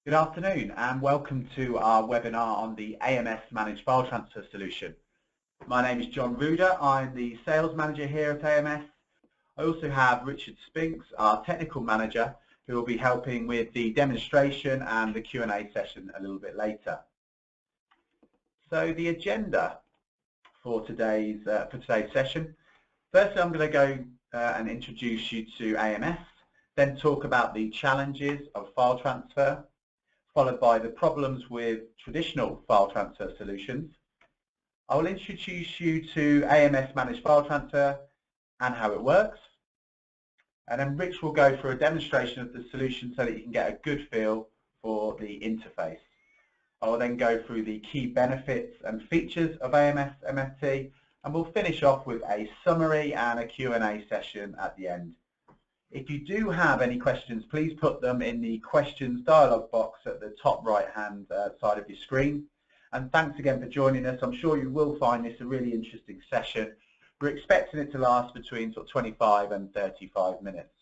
Good afternoon and welcome to our webinar on the AMS Managed File Transfer solution. My name is John Ruder. I'm the Sales Manager here at AMS. I also have Richard Spinks, our Technical Manager, who will be helping with the demonstration and the Q&A session a little bit later. So the agenda for today's session. Firstly, I'm going to go and introduce you to AMS, then talk about the challenges of file transfer, followed by the problems with traditional file transfer solutions. I will introduce you to AMS Managed File Transfer and how it works. And then Rich will go through a demonstration of the solution so that you can get a good feel for the interface. I will then go through the key benefits and features of AMS MFT, and we'll finish off with a summary and a Q&A session at the end. If you do have any questions, please put them in the questions dialog box at the top right-hand side of your screen. And thanks again for joining us. I'm sure you will find this a really interesting session. We're expecting it to last between 25 and 35 minutes.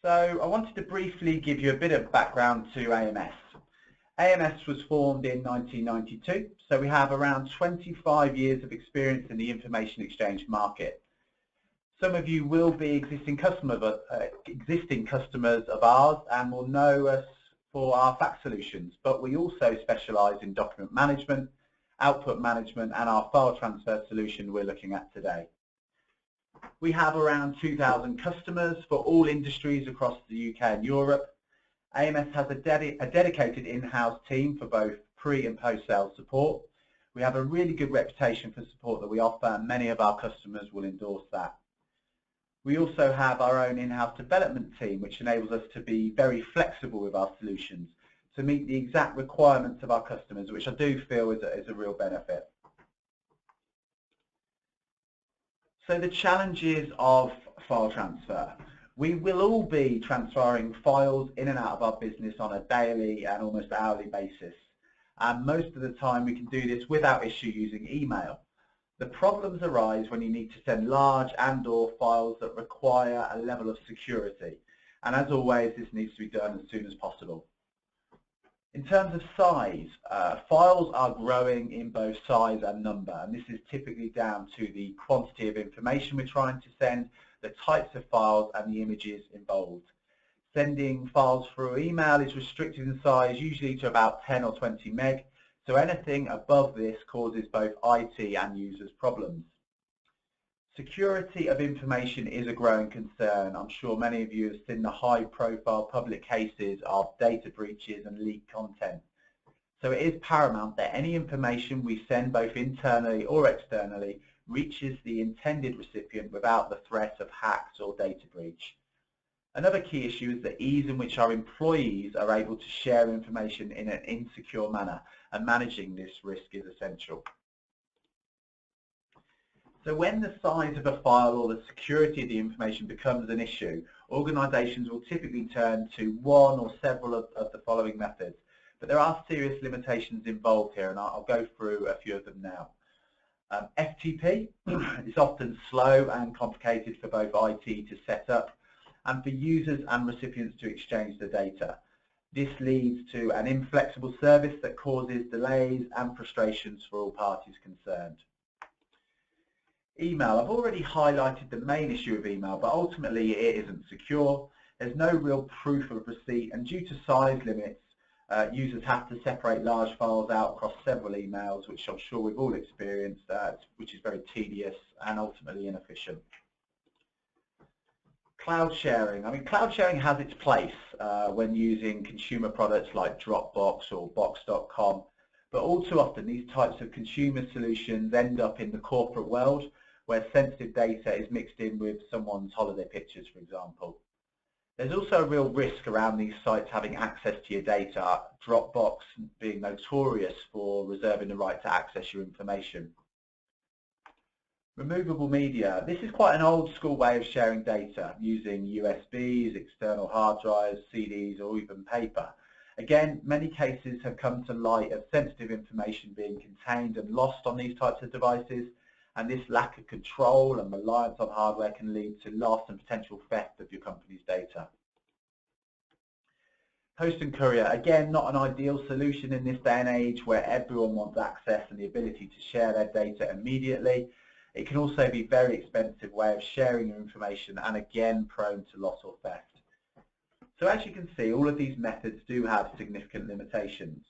So I wanted to briefly give you a bit of background to AMS. AMS was formed in 1992, so we have around 25 years of experience in the information exchange market. Some of you will be existing customers of ours and will know us for our fax solutions, but we also specialise in document management, output management and our file transfer solution we're looking at today. We have around 2,000 customers for all industries across the UK and Europe. AMS has a dedicated in-house team for both pre and post-sales support. We have a really good reputation for support that we offer, and many of our customers will endorse that. We also have our own in-house development team, which enables us to be very flexible with our solutions to meet the exact requirements of our customers, which I do feel is a real benefit. So the challenges of file transfer. We will all be transferring files in and out of our business on a daily and almost hourly basis. And most of the time we can do this without issue using email. The problems arise when you need to send large and/or files that require a level of security. And as always, this needs to be done as soon as possible. In terms of size, files are growing in both size and number, and this is typically down to the quantity of information we're trying to send, the types of files and the images involved. Sending files through email is restricted in size, usually to about 10 or 20 meg. So anything above this causes both IT and users problems. Security of information is a growing concern. I'm sure many of you have seen the high-profile public cases of data breaches and leaked content. So it is paramount that any information we send both internally or externally reaches the intended recipient without the threat of hacks or data breach. Another key issue is the ease in which our employees are able to share information in an insecure manner, and managing this risk is essential. So when the size of a file or the security of the information becomes an issue, organisations will typically turn to one or several of the following methods. But there are serious limitations involved here, and I'll go through a few of them now. FTP is often slow and complicated for both IT to set up and for users and recipients to exchange the data. This leads to an inflexible service that causes delays and frustrations for all parties concerned. Email. I've already highlighted the main issue of email, but ultimately it isn't secure. There's no real proof of receipt, and due to size limits, users have to separate large files out across several emails, which I'm sure we've all experienced, which is very tedious and ultimately inefficient. Cloud sharing. I mean, cloud sharing has its place when using consumer products like Dropbox or Box.com, but all too often these types of consumer solutions end up in the corporate world where sensitive data is mixed in with someone's holiday pictures, for example. There's also a real risk around these sites having access to your data, Dropbox being notorious for reserving the right to access your information. Removable media. This is quite an old school way of sharing data using USBs, external hard drives, CDs or even paper. Again, many cases have come to light of sensitive information being contained and lost on these types of devices, and this lack of control and reliance on hardware can lead to loss and potential theft of your company's data. Post and courier, again, not an ideal solution in this day and age where everyone wants access and the ability to share their data immediately. It can also be a very expensive way of sharing your information and again prone to loss or theft. So as you can see, all of these methods do have significant limitations.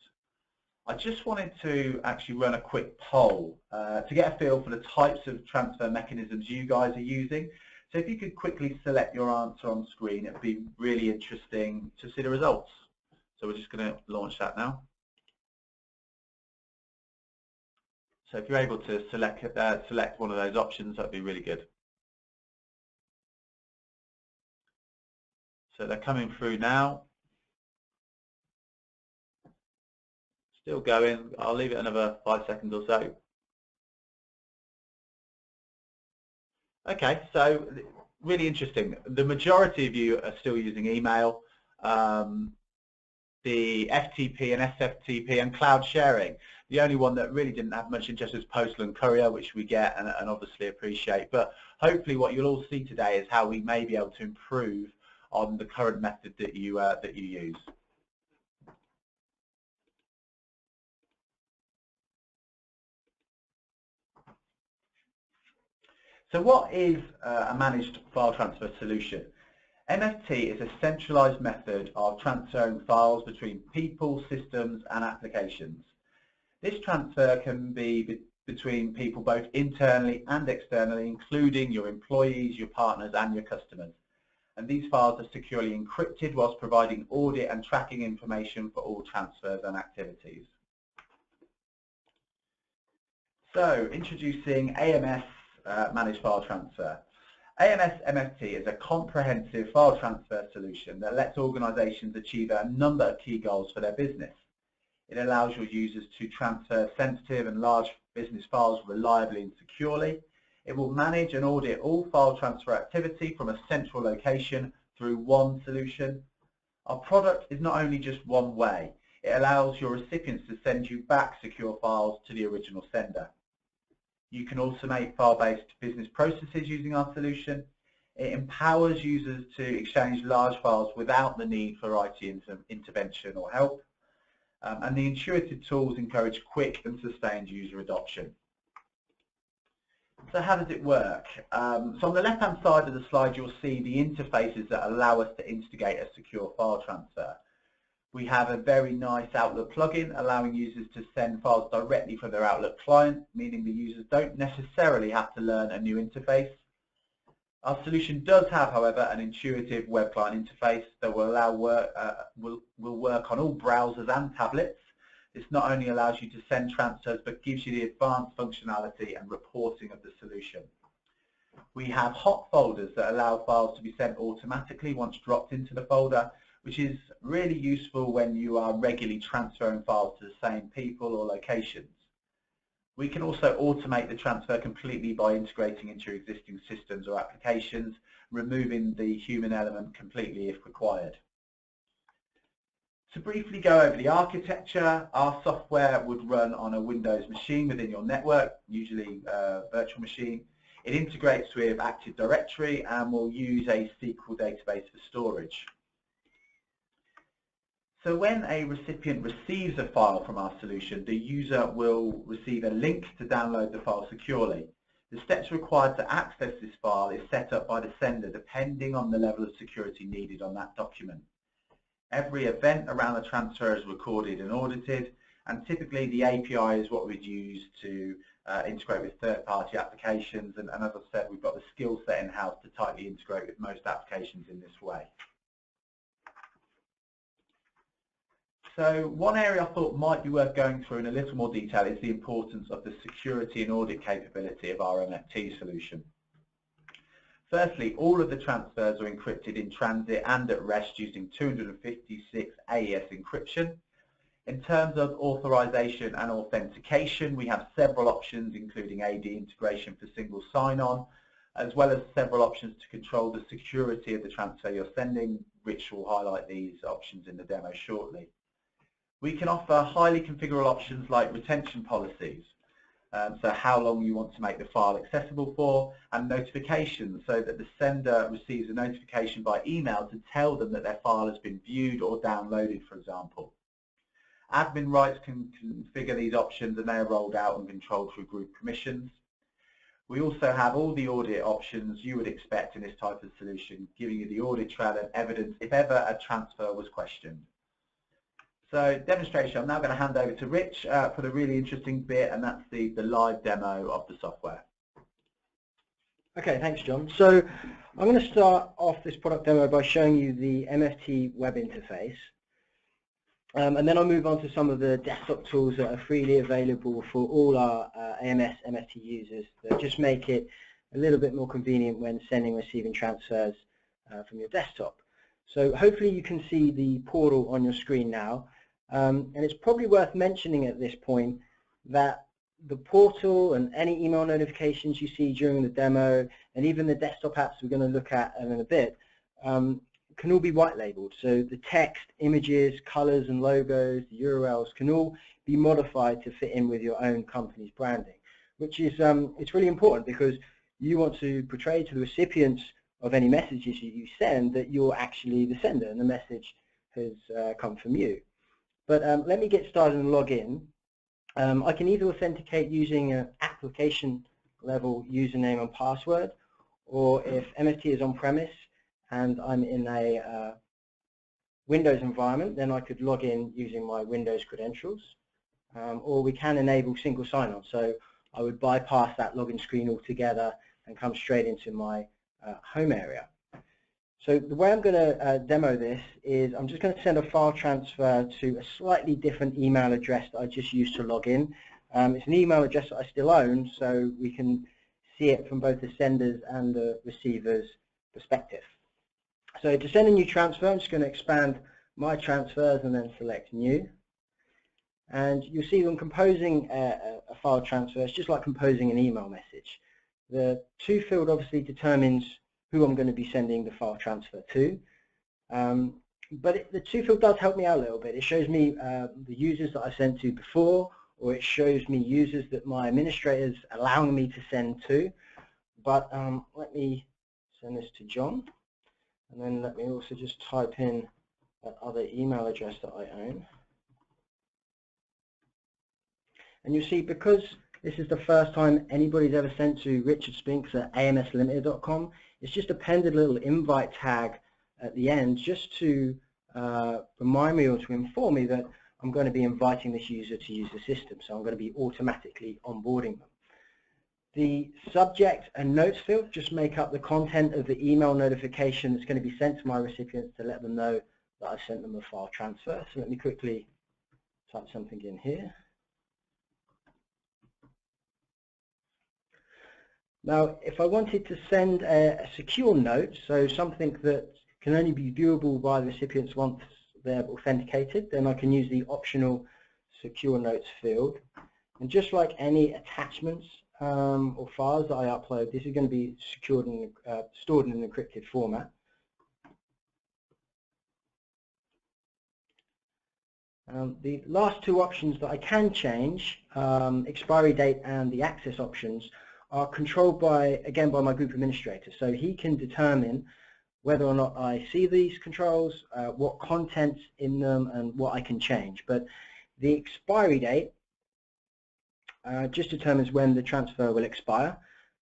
I just wanted to actually run a quick poll to get a feel for the types of transfer mechanisms you guys are using. So if you could quickly select your answer on screen, it would be really interesting to see the results. So we're just going to launch that now. So if you're able to select one of those options, that would be really good. So they're coming through now. Still going. I'll leave it another 5 seconds or so. Okay, so really interesting. The majority of you are still using email, the FTP and SFTP and cloud sharing. The only one that really didn't have much interest was postal and courier, which we get and obviously appreciate. But hopefully what you'll all see today is how we may be able to improve on the current method that you use. So what is a managed file transfer solution? MFT is a centralized method of transferring files between people, systems and applications. This transfer can be between people both internally and externally, including your employees, your partners and your customers. And these files are securely encrypted whilst providing audit and tracking information for all transfers and activities. So introducing AMS Managed File Transfer. AMS MFT is a comprehensive file transfer solution that lets organizations achieve a number of key goals for their business. It allows your users to transfer sensitive and large business files reliably and securely. It will manage and audit all file transfer activity from a central location through one solution. Our product is not only just one way, it allows your recipients to send you back secure files to the original sender. You can automate file-based business processes using our solution. It empowers users to exchange large files without the need for IT intervention or help. And the intuitive tools encourage quick and sustained user adoption. So how does it work? So on the left-hand side of the slide, you'll see the interfaces that allow us to instigate a secure file transfer. We have a very nice Outlook plugin allowing users to send files directly from their Outlook client, meaning the users don't necessarily have to learn a new interface. Our solution does have, however, an intuitive web client interface that will allow will work on all browsers and tablets. This not only allows you to send transfers, but gives you the advanced functionality and reporting of the solution. We have hot folders that allow files to be sent automatically once dropped into the folder, which is really useful when you are regularly transferring files to the same people or locations. We can also automate the transfer completely by integrating into your existing systems or applications, removing the human element completely if required. To briefly go over the architecture, our software would run on a Windows machine within your network, usually a virtual machine. It integrates with Active Directory and will use a SQL database for storage. So when a recipient receives a file from our solution, the user will receive a link to download the file securely. The steps required to access this file is set up by the sender depending on the level of security needed on that document. Every event around the transfer is recorded and audited, and typically the API is what we'd use to integrate with third-party applications, and as I said, we've got the skill set in-house to tightly integrate with most applications in this way. So one area I thought might be worth going through in a little more detail is the importance of the security and audit capability of our MFT solution. Firstly, all of the transfers are encrypted in transit and at rest using 256 AES encryption. In terms of authorization and authentication, we have several options including AD integration for single sign-on, as well as several options to control the security of the transfer you're sending, which will highlight these options in the demo shortly. We can offer highly configurable options like retention policies. so how long you want to make the file accessible for, and notifications, so that the sender receives a notification by email to tell them that their file has been viewed or downloaded, for example. Admin rights can configure these options, and they are rolled out and controlled through group permissions. We also have all the audit options you would expect in this type of solution, giving you the audit trail and evidence if ever a transfer was questioned. So demonstration, I'm now going to hand over to Rich for the really interesting bit, and that's the live demo of the software. Okay, thanks John. So I'm going to start off this product demo by showing you the MFT web interface. And then I'll move on to some of the desktop tools that are freely available for all our AMS MFT users that just make it a little bit more convenient when sending and receiving transfers from your desktop. So hopefully you can see the portal on your screen now. And it's probably worth mentioning at this point that the portal and any email notifications you see during the demo, and even the desktop apps we're going to look at in a bit, can all be white labeled. So the text, images, colors and logos, the URLs can all be modified to fit in with your own company's branding, which is it's really important because you want to portray to the recipients of any messages you send that you're actually the sender and the message has come from you. But let me get started and log in. I can either authenticate using an application level username and password, or if MFT is on premise and I'm in a Windows environment, then I could log in using my Windows credentials, or we can enable single sign-on. So I would bypass that login screen altogether and come straight into my home area. So the way I'm going to demo this is I'm just going to send a file transfer to a slightly different email address that I just used to log in. It's an email address that I still own, so we can see it from both the sender's and the receiver's perspective. So to send a new transfer, I'm just going to expand my transfers and then select new. And you'll see when composing a file transfer, it's just like composing an email message. The to field obviously determines who I'm going to be sending the file transfer to. But the to field does help me out a little bit. It shows me the users that I sent to before, or it shows me users that my administrators allowing me to send to. But let me send this to John. And then let me also just type in that other email address that I own. And you see, because this is the first time anybody's ever sent to Richard Spinks at amslimited.com, it's just appended a little invite tag at the end just to remind me or to inform me that I'm going to be inviting this user to use the system. So I'm going to be automatically onboarding them. The subject and notes field just make up the content of the email notification that's going to be sent to my recipients to let them know that I've sent them a file transfer. So let me quickly type something in here. Now, if I wanted to send a secure note, so something that can only be viewable by the recipients once they're authenticated, then I can use the optional secure notes field. And just like any attachments or files that I upload, this is going to be secured and stored in an encrypted format. The last two options that I can change, expiry date and the access options, are controlled by, again, by my group administrator. So he can determine whether or not I see these controls, what content's in them, and what I can change. But the expiry date just determines when the transfer will expire.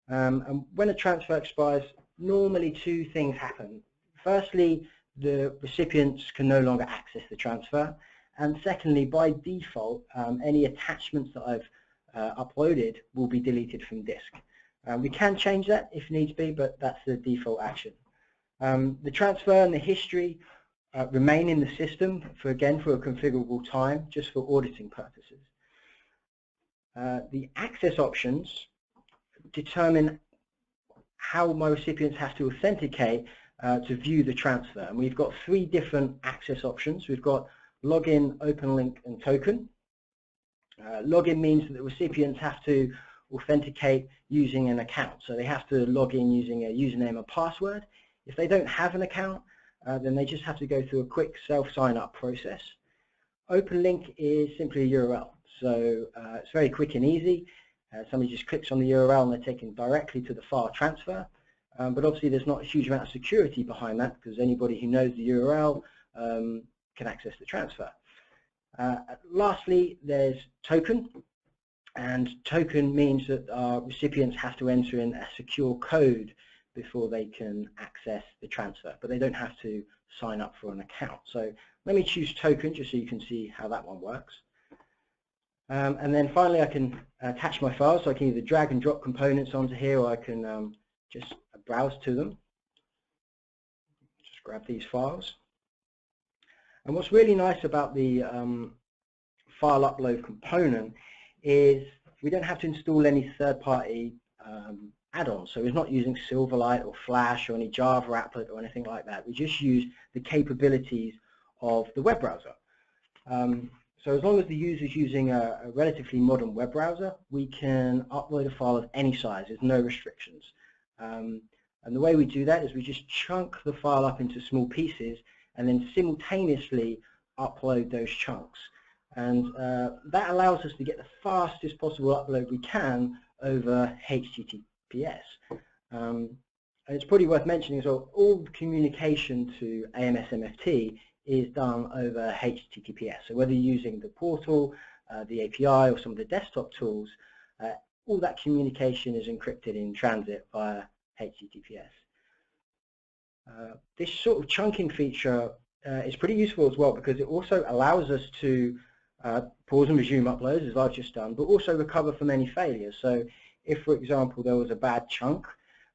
And when a transfer expires, normally two things happen. Firstly, the recipients can no longer access the transfer. And secondly, by default, any attachments that I've uploaded will be deleted from disk. We can change that if needs be, but that's the default action. The transfer and the history remain in the system for a configurable time, just for auditing purposes. The access options determine how my recipients have to authenticate to view the transfer. And we've got three different access options. We've got login, open link, and token. Login means that the recipients have to authenticate using an account. So they have to log in using a username and password. If they don't have an account, then they just have to go through a quick self-sign-up process. Open link is simply a URL. So it's very quick and easy. Somebody just clicks on the URL and they're taken directly to the file transfer. But obviously there's not a huge amount of security behind that, because anybody who knows the URL can access the transfer. Lastly, there's token, and token means that our recipients have to enter in a secure code before they can access the transfer, but they don't have to sign up for an account. So let me choose token just so you can see how that one works. And then finally I can attach my files, so I can either drag and drop components onto here, or I can just browse to them. Just grab these files. And what's really nice about the file upload component is we don't have to install any third-party add-ons. So we're not using Silverlight or Flash or any Java applet or anything like that. We just use the capabilities of the web browser. So as long as the user is using a relatively modern web browser, we can upload a file of any size. There's no restrictions. And the way we do that is we just chunk the file up into small pieces and then simultaneously upload those chunks. And that allows us to get the fastest possible upload we can over HTTPS. And it's probably worth mentioning as well, all the communication to AMS MFT is done over HTTPS. So whether you're using the portal, the API, or some of the desktop tools, all that communication is encrypted in transit via HTTPS. This sort of chunking feature is pretty useful as well, because it also allows us to pause and resume uploads, as I've just done, but also recover from any failures. So if, for example, there was a bad chunk,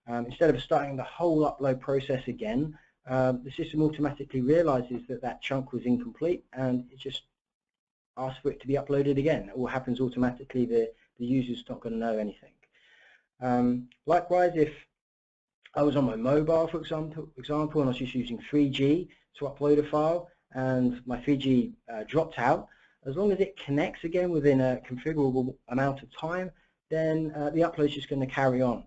instead of starting the whole upload process again, the system automatically realizes that that chunk was incomplete, and it just asks for it to be uploaded again. It all happens automatically. The user's not going to know anything. Likewise, if I was on my mobile, for example, and I was just using 3G to upload a file, and my 3G dropped out, as long as it connects again within a configurable amount of time, then the upload is just going to carry on,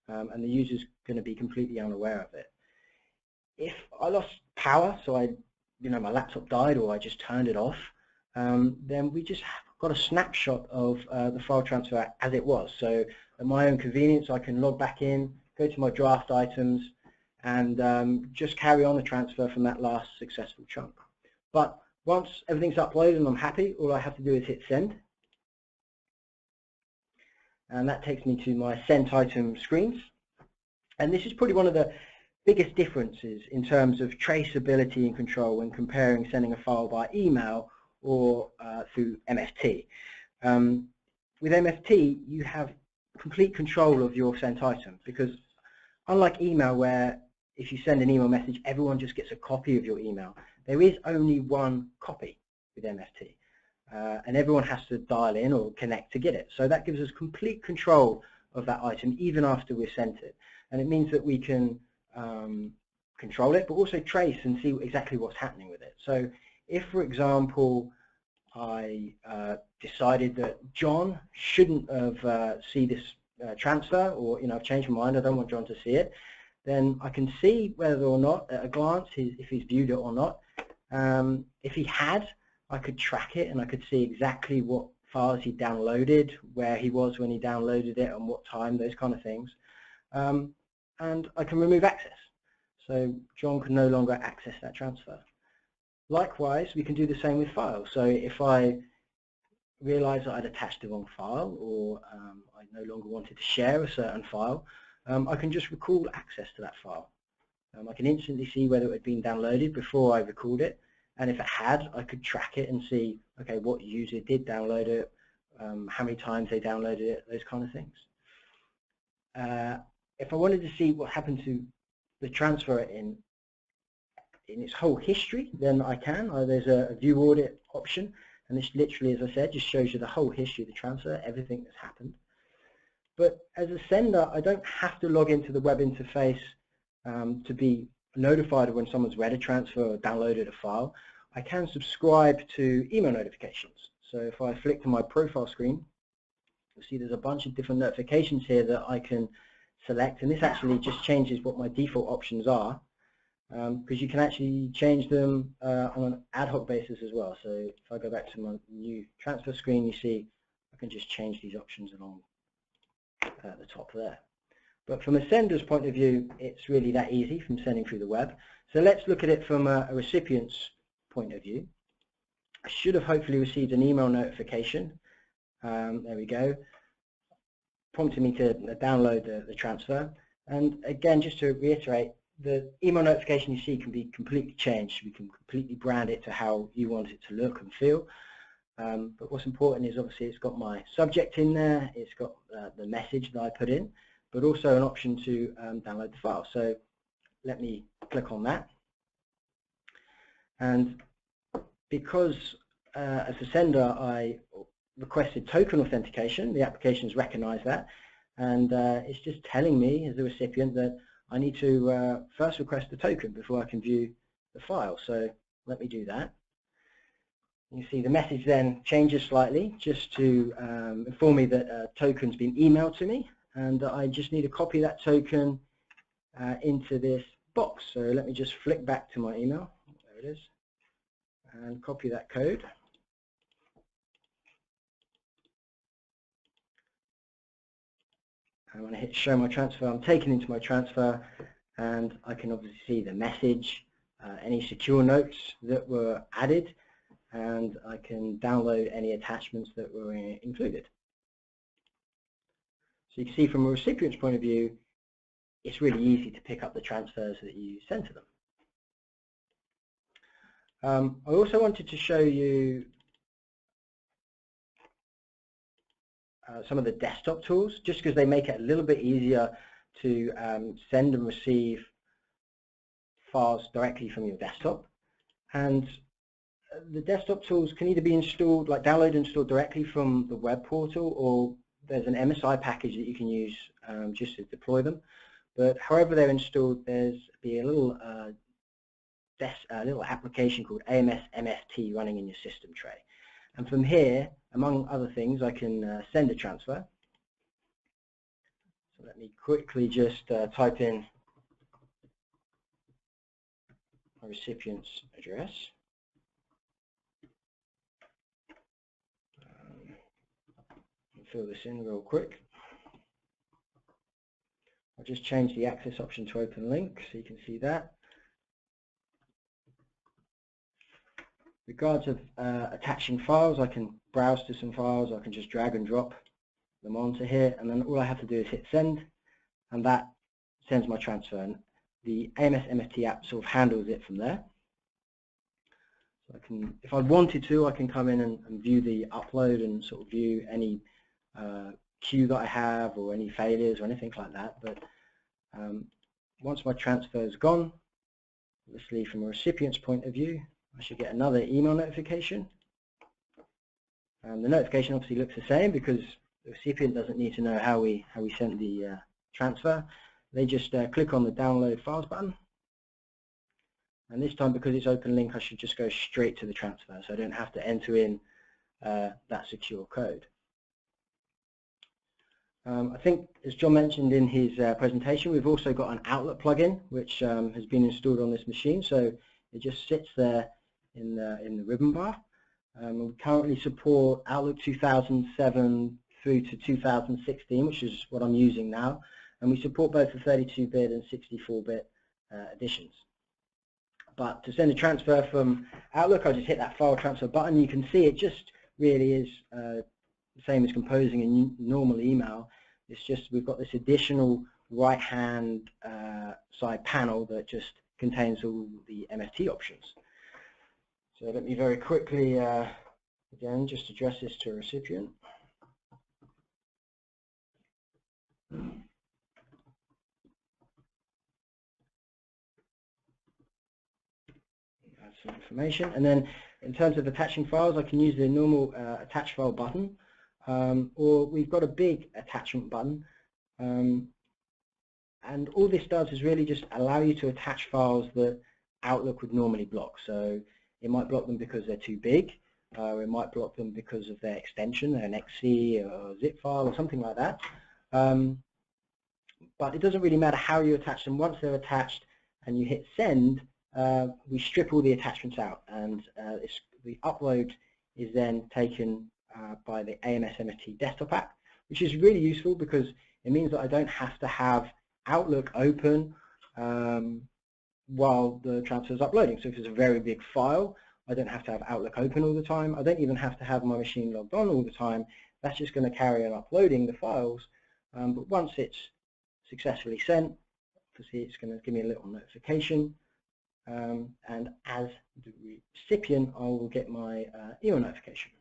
and the user's going to be completely unaware of it. If I lost power, so my laptop died, or I just turned it off, then we just got a snapshot of the file transfer as it was. So at my own convenience, I can log back in, go to my draft items, and just carry on the transfer from that last successful chunk. But once everything's uploaded and I'm happy, all I have to do is hit send. And that takes me to my sent item screens. And this is probably one of the biggest differences in terms of traceability and control when comparing sending a file by email or through MFT. With MFT, you have complete control of your sent item, because unlike email, where if you send an email message, everyone just gets a copy of your email, there is only one copy with MFT, and everyone has to dial in or connect to get it. So that gives us complete control of that item even after we've sent it, and it means that we can control it, but also trace and see exactly what's happening with it. So if, for example, I decided that John shouldn't have see this transfer, or I've changed my mind, I don't want John to see it, then I can see whether or not at a glance if he's viewed it or not. If he had, I could track it and I could see exactly what files he downloaded, where he was when he downloaded it, and what time, those kind of things. And I can remove access, so John can no longer access that transfer. Likewise, we can do the same with files. So if I realize that I'd attached the wrong file, or I no longer wanted to share a certain file, I can just recall access to that file. I can instantly see whether it had been downloaded before I recalled it, and if it had, I could track it and see, okay, what user did download it, how many times they downloaded it, those kind of things. If I wanted to see what happened to the transfer in its whole history, then I can. There's a view audit option, and this literally, as I said, just shows you the whole history of the transfer, everything that's happened. But as a sender, I don't have to log into the web interface to be notified of when someone's read a transfer or downloaded a file. I can subscribe to email notifications. So if I flick to my profile screen, you'll see there's a bunch of different notifications here that I can select, and this actually just changes what my default options are, because you can actually change them on an ad hoc basis as well. So if I go back to my new transfer screen, you see I can just change these options along at the top there. But from a sender's point of view, it's really that easy from sending through the web. So let's look at it from a recipient's point of view. I should have hopefully received an email notification. There we go, prompting me to download the transfer. And again, just to reiterate, the email notification you see can be completely changed. We can completely brand it to how you want it to look and feel. But what's important is obviously it's got my subject in there, it's got the message that I put in, but also an option to download the file. So let me click on that. And because as a sender I requested token authentication, the application's recognized that, and it's just telling me as the recipient that I need to first request the token before I can view the file. So let me do that. You see the message then changes slightly just to inform me that a token's been emailed to me, and I just need to copy that token into this box. So let me just flick back to my email, there it is, and copy that code. And when I hit show my transfer, I'm taken into my transfer, and I can obviously see the message, any secure notes that were added, and I can download any attachments that were included. So you can see from a recipient's point of view, it's really easy to pick up the transfers that you send to them. I also wanted to show you some of the desktop tools, just because they make it a little bit easier to send and receive files directly from your desktop. And the desktop tools can either be installed, like download and install directly from the web portal, or there's an MSI package that you can use just to deploy them. But however they're installed, there's a little application called AMS MFT running in your system tray. And from here, among other things, I can send a transfer. So let me quickly just type in my recipient's address. Fill this in real quick. I'll just change the access option to open link so you can see that. Regards of attaching files, I can browse to some files, I can just drag and drop them onto here, and then all I have to do is hit send, and that sends my transfer. And the AMS MFT app sort of handles it from there. So I can, if I wanted to, I can come in and view the upload and sort of view any queue that I have or any failures or anything like that. But once my transfer is gone, obviously from a recipient's point of view, I should get another email notification. The notification obviously looks the same because the recipient doesn't need to know how we sent the transfer. They just click on the download files button, and this time because it's open link I should just go straight to the transfer, so I don't have to enter in that secure code. I think, as John mentioned in his presentation, we've also got an Outlook plugin which has been installed on this machine, so it just sits there in the ribbon bar. We currently support Outlook 2007 through to 2016, which is what I'm using now, and we support both the 32-bit and 64-bit editions. But to send a transfer from Outlook, I just hit that file transfer button. You can see it just really is the same as composing a normal email. It's just we've got this additional right-hand side panel that just contains all the MFT options. So let me very quickly, again, just address this to a recipient. Add some information, and then in terms of attaching files, I can use the normal attach file button, or we've got a big attachment button, and all this does is really just allow you to attach files that Outlook would normally block. So it might block them because they're too big, or it might block them because of their extension, an XC or a zip file or something like that. But it doesn't really matter how you attach them. Once they're attached and you hit send, we strip all the attachments out, and the upload is then taken by the AMS MFT desktop app, which is really useful because It means that I don't have to have Outlook open while the transfer is uploading. So if it's a very big file, I don't have to have Outlook open all the time. I don't even have to have my machine logged on all the time. That's just going to carry on uploading the files. But once it's successfully sent, obviously it's going to give me a little notification. And as the recipient, I will get my email notification.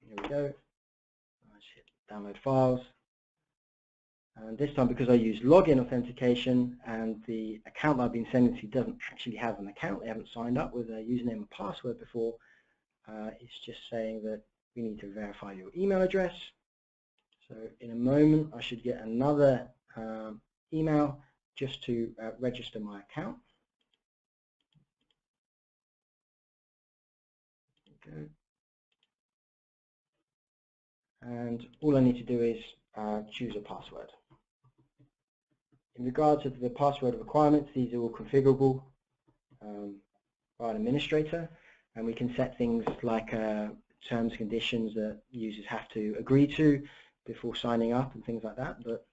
Here we go. Let's hit download files. And this time, because I use login authentication and the account that I've been sending to doesn't actually have an account, they haven't signed up with a username and password before, it's just saying that we need to verify your email address. So in a moment, I should get another email just to register my account. There we go. And all I need to do is choose a password. In regards to the password requirements, these are all configurable by an administrator, and we can set things like terms and conditions that users have to agree to before signing up and things like that. But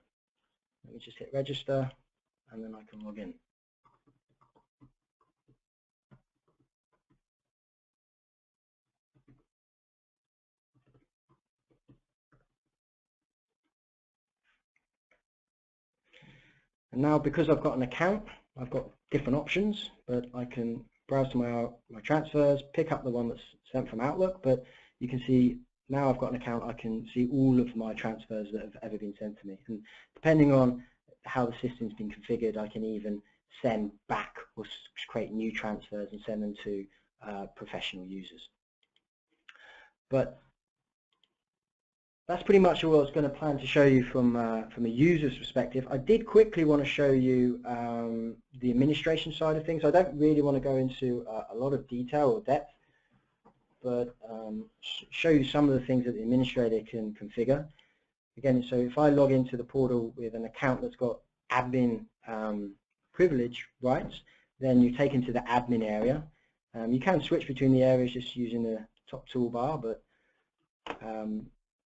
let me just hit register, and then I can log in. And now, because I've got an account, I've got different options, but I can browse to my transfers, pick up the one that's sent from Outlook, but you can see now I've got an account, I can see all of my transfers that have ever been sent to me. And depending on how the system's been configured, I can even send back or create new transfers and send them to professional users. But that's pretty much all I was going to plan to show you from a user's perspective. I did quickly want to show you the administration side of things. I don't really want to go into a lot of detail or depth, but show you some of the things that the administrator can configure. Again, so if I log into the portal with an account that's got admin privilege rights, then you're taken to the admin area. You can switch between the areas just using the top toolbar, but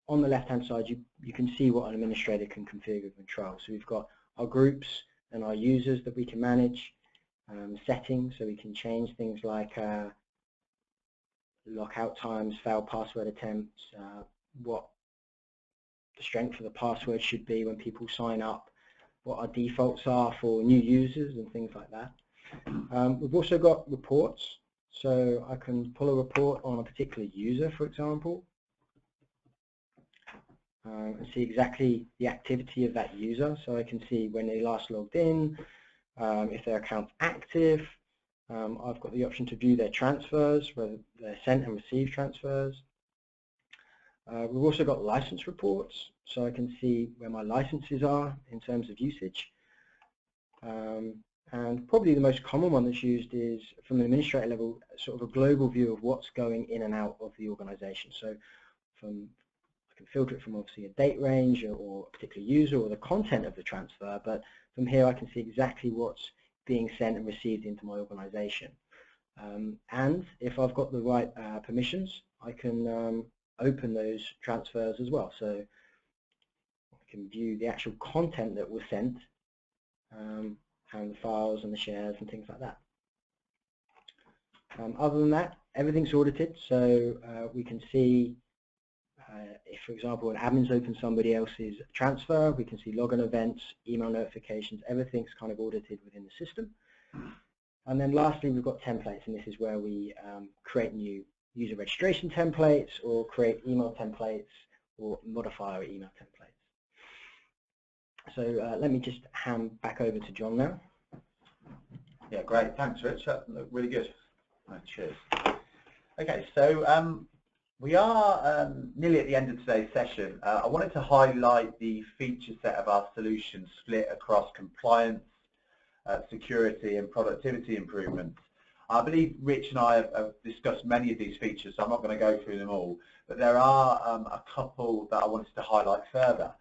on the left-hand side, you can see what an administrator can configure and control. So we've got our groups and our users that we can manage, settings, so we can change things like lockout times, failed password attempts, what the strength of the password should be when people sign up, what our defaults are for new users and things like that. We've also got reports, so I can pull a report on a particular user, for example, and see exactly the activity of that user. So I can see when they last logged in, if their account's active. I've got the option to view their transfers, whether they're sent and received transfers. We've also got license reports, so I can see where my licenses are in terms of usage. And probably the most common one that's used is, from an administrator level, sort of a global view of what's going in and out of the organization. So I can filter it from obviously a date range or a particular user or the content of the transfer, but from here I can see exactly what's being sent and received into my organization. And if I've got the right permissions, I can open those transfers as well. So I can view the actual content that was sent, and the files and the shares and things like that. Other than that, everything's audited, so we can see if, for example, an admin's opened somebody else's transfer, we can see login events, email notifications, everything's kind of audited within the system. And then lastly, we've got templates, and this is where we create new user registration templates or create email templates or modify our email templates. So let me just hand back over to John now. Yeah, great. Thanks, Rich. That looked really good. Right, cheers. Okay, so we are nearly at the end of today's session. I wanted to highlight the feature set of our solution split across compliance, security and productivity improvements. I believe Rich and I have discussed many of these features, so I'm not going to go through them all, but there are a couple that I wanted to highlight further.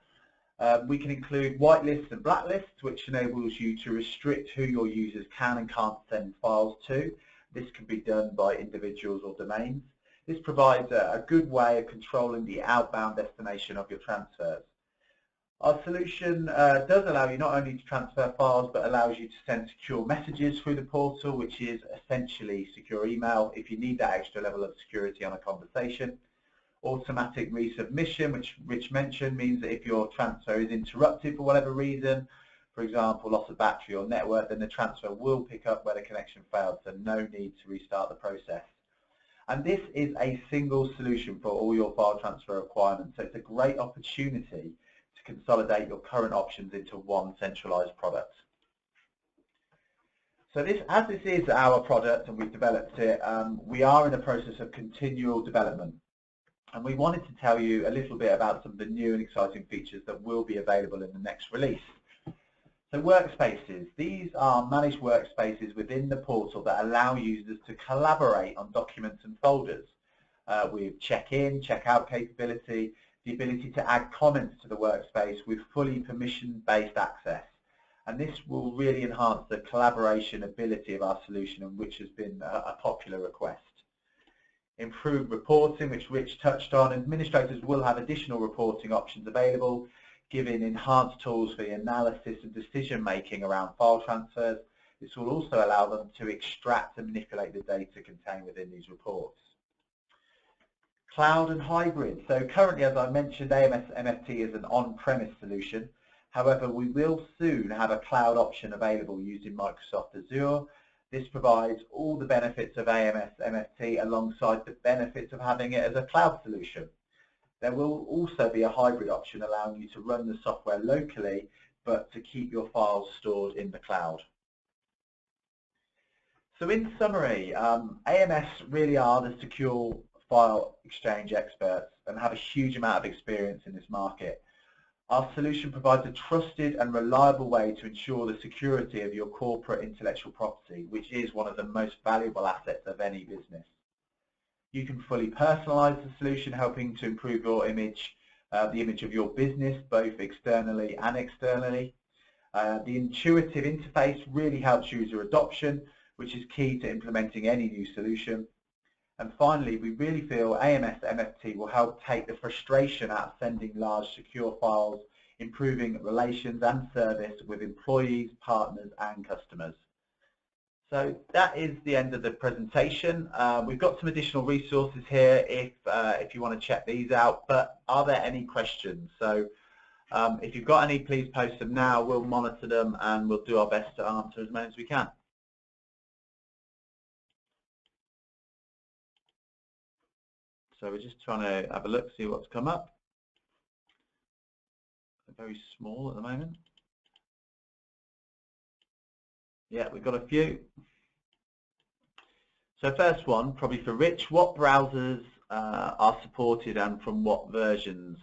We can include whitelists and blacklists, which enables you to restrict who your users can and can't send files to. This can be done by individuals or domains. This provides a good way of controlling the outbound destination of your transfers. Our solution does allow you not only to transfer files, but allows you to send secure messages through the portal, which is essentially secure email if you need that extra level of security on a conversation. Automatic resubmission, which Rich mentioned, means that if your transfer is interrupted for whatever reason, for example, loss of battery or network, then the transfer will pick up where the connection failed, so no need to restart the process. And this is a single solution for all your file transfer requirements, so it's a great opportunity to consolidate your current options into one centralized product. So as this is our product and we've developed it, we are in a process of continual development. And we wanted to tell you a little bit about some of the new and exciting features that will be available in the next release. So workspaces, these are managed workspaces within the portal that allow users to collaborate on documents and folders with check-in, check-out capability, the ability to add comments to the workspace with fully permission-based access. And this will really enhance the collaboration ability of our solution, and which has been a popular request. Improved reporting, which Rich touched on. Administrators will have additional reporting options available, giving enhanced tools for the analysis and decision making around file transfers. This will also allow them to extract and manipulate the data contained within these reports. Cloud and hybrid. So currently, as I mentioned, AMS MFT is an on-premise solution. However, we will soon have a cloud option available using Microsoft Azure. This provides all the benefits of AMS MFT alongside the benefits of having it as a cloud solution. There will also be a hybrid option allowing you to run the software locally, but to keep your files stored in the cloud. So in summary, AMS really are the secure file exchange experts and have a huge amount of experience in this market. Our solution provides a trusted and reliable way to ensure the security of your corporate intellectual property, which is one of the most valuable assets of any business. You can fully personalize the solution, helping to improve your image, the image of your business, both externally and externally. The intuitive interface really helps user adoption, which is key to implementing any new solution. And finally, we really feel AMS MFT will help take the frustration out of sending large secure files, improving relations and service with employees, partners and customers. So that is the end of the presentation. We've got some additional resources here if you want to check these out, but are there any questions? So if you've got any, please post them now. We'll monitor them and we'll do our best to answer as many as we can. So we're just trying to have a look, see what's come up. They're very small at the moment. Yeah, we've got a few. So first one, probably for Rich, what browsers are supported and from what versions?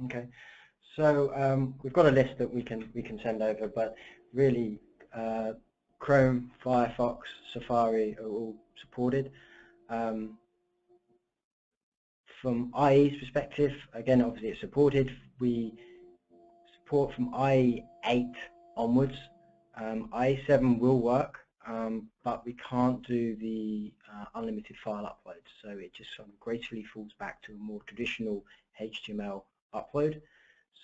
Okay, so we've got a list that we can send over, but really Chrome, Firefox, Safari are all supported. From IE's perspective, again, obviously it's supported. We support from IE 8 onwards. IE 7 will work, but we can't do the unlimited file upload, so it just gracefully falls back to a more traditional HTML upload.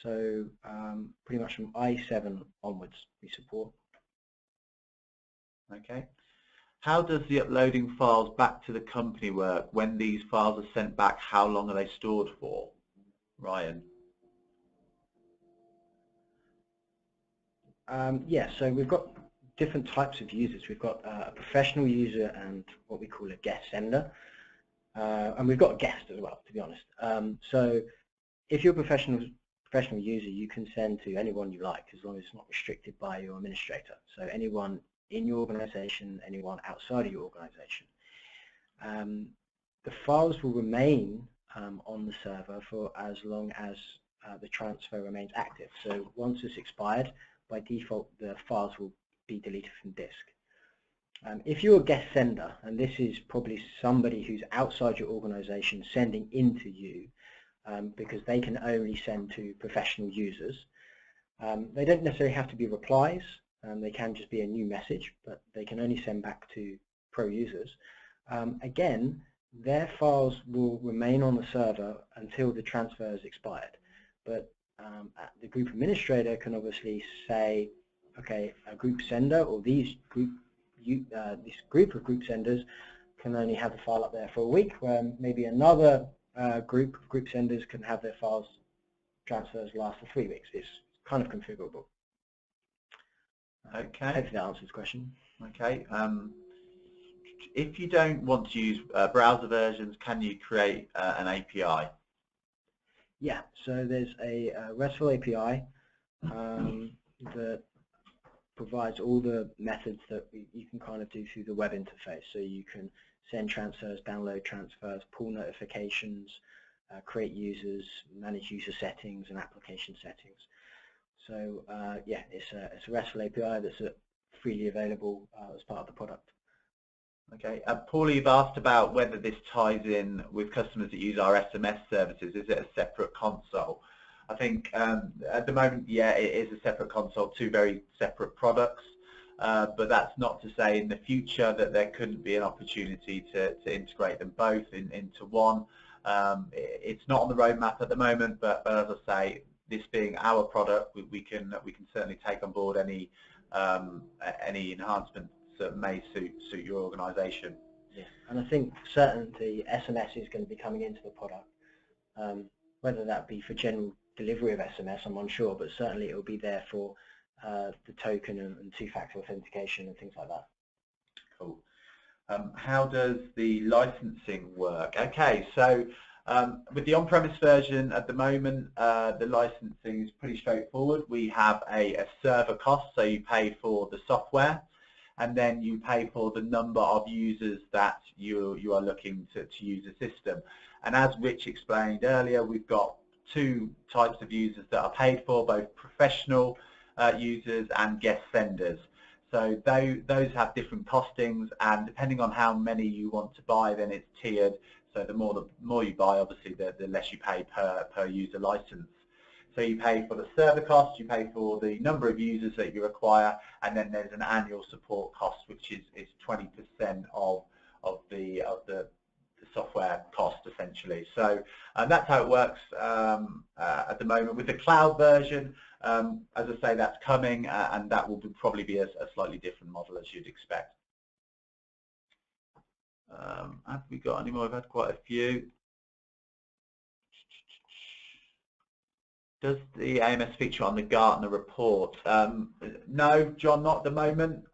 So pretty much from IE 7 onwards we support. Okay. How does the uploading files back to the company work? When these files are sent back, how long are they stored for? Ryan? Yeah, so we've got different types of users. We've got a professional user and what we call a guest sender. And we've got a guest as well, to be honest. So if you're a professional user, you can send to anyone you like, as long as it's not restricted by your administrator. So anyone in your organization, anyone outside of your organization. The files will remain on the server for as long as the transfer remains active. So once it's expired, by default the files will be deleted from disk. If you're a guest sender, and this is probably somebody who's outside your organization sending into you, because they can only send to professional users, they don't necessarily have to be replies. They can just be a new message, but they can only send back to pro users. Again, their files will remain on the server until the transfer is expired. But the group administrator can obviously say, okay, a group sender or this group of group senders can only have the file up there for a week, where maybe another group of group senders can have their files transfers last for 3 weeks. It's kind of configurable. Okay. Hopefully that answers the question. Okay. If you don't want to use browser versions, can you create an API? Yeah, so there's a RESTful API that provides all the methods that you can kind of do through the web interface. So you can send transfers, download transfers, pull notifications, create users, manage user settings and application settings. So yeah, it's a RESTful API that's freely available as part of the product. Okay, Paul, you've asked about whether this ties in with customers that use our SMS services. Is it a separate console? I think at the moment, yeah, it is a separate console, two very separate products. But that's not to say in the future that there couldn't be an opportunity to integrate them both into one. It's not on the roadmap at the moment, but as I say, this being our product, we can certainly take on board any enhancements that may suit your organisation. Yeah, and I think certainly SMS is going to be coming into the product. Whether that be for general delivery of SMS, I'm unsure, but certainly it will be there for the token and two-factor authentication and things like that. Cool. How does the licensing work? Okay, so with the on-premise version at the moment, the licensing is pretty straightforward. We have a server cost, so you pay for the software, and then you pay for the number of users that you are looking to use the system. And as Rich explained earlier, we've got two types of users that are paid for, both professional users and guest senders. So those have different costings, and depending on how many you want to buy, then it's tiered. So the more you buy, obviously, the less you pay per user license. So you pay for the server cost, you pay for the number of users that you require, and then there's an annual support cost, which is 20% of the software cost, essentially. So that's how it works at the moment. With the cloud version, as I say, that's coming, and that will probably be a slightly different model, as you'd expect. Have we got any more? I've had quite a few. Does the AMS feature on the Gartner report? No, John, not at the moment.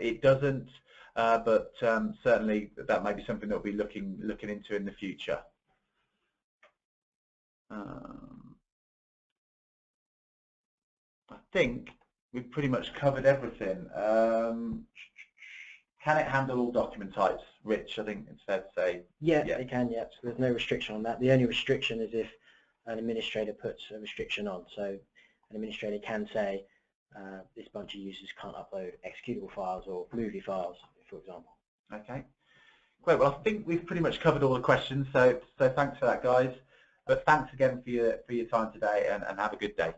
It doesn't, but certainly that may be something that we'll be looking into in the future. I think we've pretty much covered everything. Can it handle all document types? Rich, I think it's fair to say. Yeah, it can, yeah. So there's no restriction on that. The only restriction is if an administrator puts a restriction on. So an administrator can say this bunch of users can't upload executable files or movie files, for example. Okay, great. Well, I think we've pretty much covered all the questions. So thanks for that, guys. But thanks again for your time today, and have a good day.